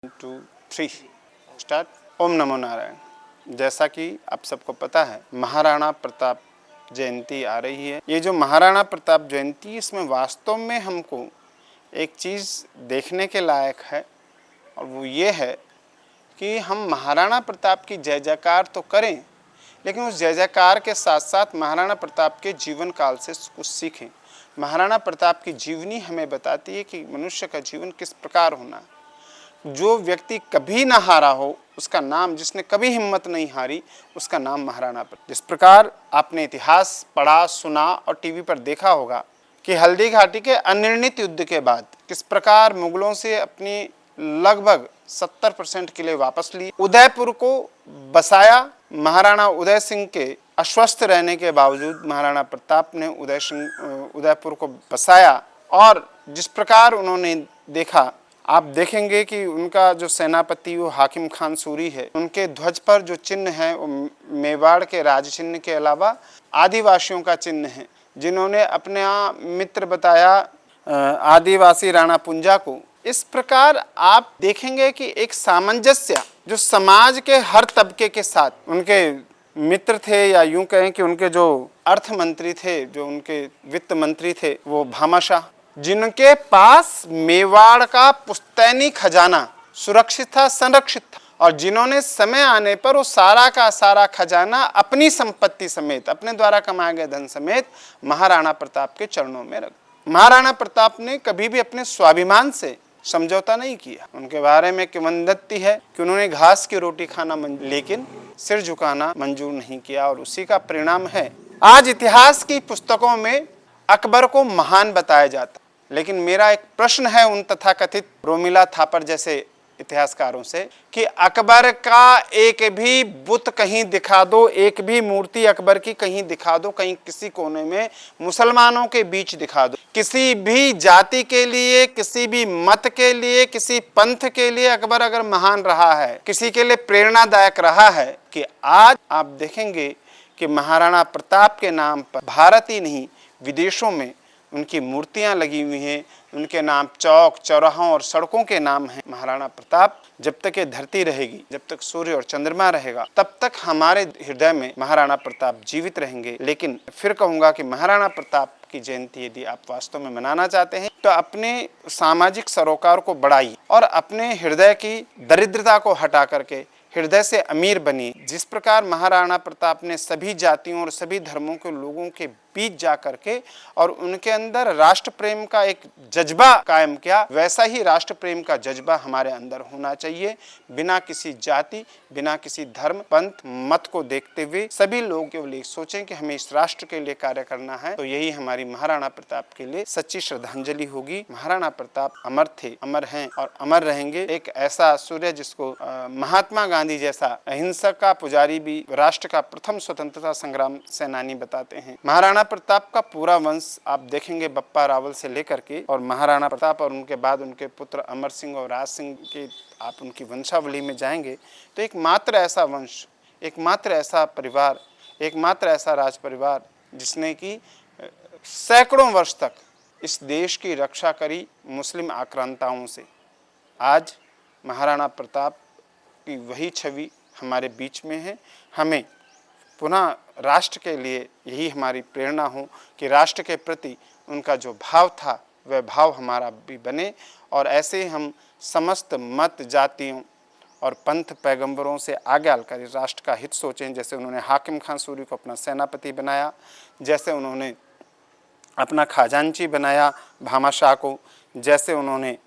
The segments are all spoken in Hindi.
2, 3 स्टार्ट। ओम नमो नारायण। जैसा कि आप सबको पता है, महाराणा प्रताप जयंती आ रही है। ये जो महाराणा प्रताप जयंती, इसमें वास्तव में हमको एक चीज़ देखने के लायक है, और वो ये है कि हम महाराणा प्रताप की जय जयकार तो करें, लेकिन उस जय जयकार के साथ साथ महाराणा प्रताप के जीवन काल से कुछ सीखें। महाराणा प्रताप की जीवनी हमें बताती है कि मनुष्य का जीवन किस प्रकार होना है। जो व्यक्ति कभी ना हारा हो, उसका नाम, जिसने कभी हिम्मत नहीं हारी, उसका नाम महाराणा प्रताप। जिस प्रकार आपने इतिहास पढ़ा, सुना और टीवी पर देखा होगा कि हल्दी घाटी के अनिर्णित युद्ध के बाद किस प्रकार मुगलों से अपनी लगभग 70% किले वापस लिए, उदयपुर को बसाया। महाराणा उदय सिंह के अस्वस्थ रहने के बावजूद महाराणा प्रताप ने उदयपुर को बसाया, और जिस प्रकार उन्होंने देखा, आप देखेंगे कि उनका जो सेनापति वो हाकिम खान सूरी है, उनके ध्वज पर जो चिन्ह है वो मेवाड़ के राज चिन्ह के अलावा आदिवासियों का चिन्ह है, जिन्होंने अपने मित्र बताया आदिवासी राणा पुंजा को। इस प्रकार आप देखेंगे कि एक सामंजस्य जो समाज के हर तबके के साथ, उनके मित्र थे, या यूं कहें कि उनके जो अर्थ मंत्री थे, जो उनके वित्त मंत्री थे, वो भामाशाह, जिनके पास मेवाड़ का पुश्तैनी खजाना सुरक्षित था, संरक्षित था, और जिन्होंने समय आने पर वो सारा का सारा खजाना अपनी संपत्ति समेत, अपने द्वारा कमाए गए धन समेत महाराणा प्रताप के चरणों में रख। महाराणा प्रताप ने कभी भी अपने स्वाभिमान से समझौता नहीं किया। उनके बारे में किंवदंती है कि उन्होंने घास की रोटी खाना लेकिन सिर झुकाना मंजूर नहीं किया, और उसी का परिणाम है आज इतिहास की पुस्तकों में अकबर को महान बताया जाता। लेकिन मेरा एक प्रश्न है उन तथाकथित रोमिला थापर जैसे इतिहासकारों से कि अकबर का एक भी बुत कहीं दिखा दो, एक भी मूर्ति अकबर की कहीं दिखा दो, कहीं किसी कोने में मुसलमानों के बीच दिखा दो। किसी भी जाति के लिए, किसी भी मत के लिए, किसी पंथ के लिए अकबर अगर महान रहा है, किसी के लिए प्रेरणादायक रहा है, कि आज आप देखेंगे कि महाराणा प्रताप के नाम पर भारत ही नहीं, विदेशों में उनकी मूर्तियां लगी हुई हैं। उनके नाम चौक, चौराहों और सड़कों के नाम हैं महाराणा प्रताप। जब तक ये धरती रहेगी, जब तक सूर्य और चंद्रमा रहेगा, तब तक हमारे हृदय में महाराणा प्रताप जीवित रहेंगे। लेकिन फिर कहूँगा कि महाराणा प्रताप की जयंती यदि आप वास्तव में मनाना चाहते हैं, तो अपने सामाजिक सरोकार को बढ़ाइए और अपने हृदय की दरिद्रता को हटा करके हृदय से अमीर बनी। जिस प्रकार महाराणा प्रताप ने सभी जातियों और सभी धर्मों के लोगों के बीच जा करके और उनके अंदर राष्ट्र प्रेम का एक जज्बा कायम किया, वैसा ही राष्ट्र प्रेम का जज्बा हमारे अंदर होना चाहिए। बिना किसी जाति, बिना किसी धर्म, पंथ, मत को देखते हुए सभी लोग केवल ये सोचें कि हमें इस राष्ट्र के लिए कार्य करना है, तो यही हमारी महाराणा प्रताप के लिए सच्ची श्रद्धांजलि होगी। महाराणा प्रताप अमर थे, अमर हैं और अमर रहेंगे। एक ऐसा सूर्य जिसको महात्मा गांधी जैसा अहिंसा का पुजारी भी राष्ट्र का प्रथम स्वतंत्रता संग्राम सेनानी बताते हैं। महाराणा प्रताप का पूरा वंश आप देखेंगे, बप्पा रावल से लेकर के और महाराणा प्रताप और उनके बाद उनके पुत्र अमर सिंह और राज सिंह के आप उनकी वंशावली में जाएंगे, तो एकमात्र ऐसा वंश, एकमात्र ऐसा परिवार, एकमात्र ऐसा राज परिवार जिसने कि सैकड़ों वर्ष तक इस देश की रक्षा करी मुस्लिम आक्रांताओं से। आज महाराणा प्रताप की वही छवि हमारे बीच में है। हमें पुनः राष्ट्र के लिए यही हमारी प्रेरणा हो कि राष्ट्र के प्रति उनका जो भाव था वह भाव हमारा भी बने, और ऐसे हम समस्त मत, जातियों और पंथ पैगंबरों से आगे आकर राष्ट्र का हित सोचें। जैसे उन्होंने हाकिम खान सूरी को अपना सेनापति बनाया, जैसे उन्होंने अपना खजांची बनाया भामाशाह को, जैसे उन्होंने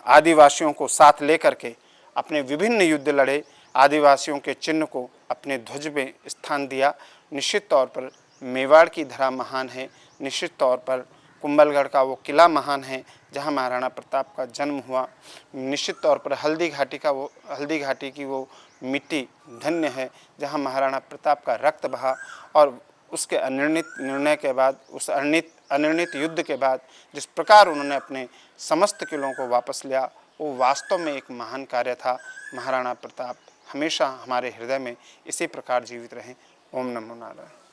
आदिवासियों को साथ लेकर के अपने विभिन्न युद्ध लड़े, आदिवासियों के चिन्ह को अपने ध्वज में स्थान दिया। निश्चित तौर पर मेवाड़ की धरा महान है, निश्चित तौर पर कुंभलगढ़ का वो किला महान है जहां महाराणा प्रताप का जन्म हुआ। निश्चित तौर पर हल्दी घाटी की वो मिट्टी धन्य है जहां महाराणा प्रताप का रक्त बहा, और उसके अनिर्णित निर्णय के बाद, उस अनिर्णित युद्ध के बाद जिस प्रकार उन्होंने अपने समस्त किलों को वापस लिया, वो वास्तव में एक महान कार्य था। महाराणा प्रताप हमेशा हमारे हृदय में इसी प्रकार जीवित रहें। ओम नमो नारायण।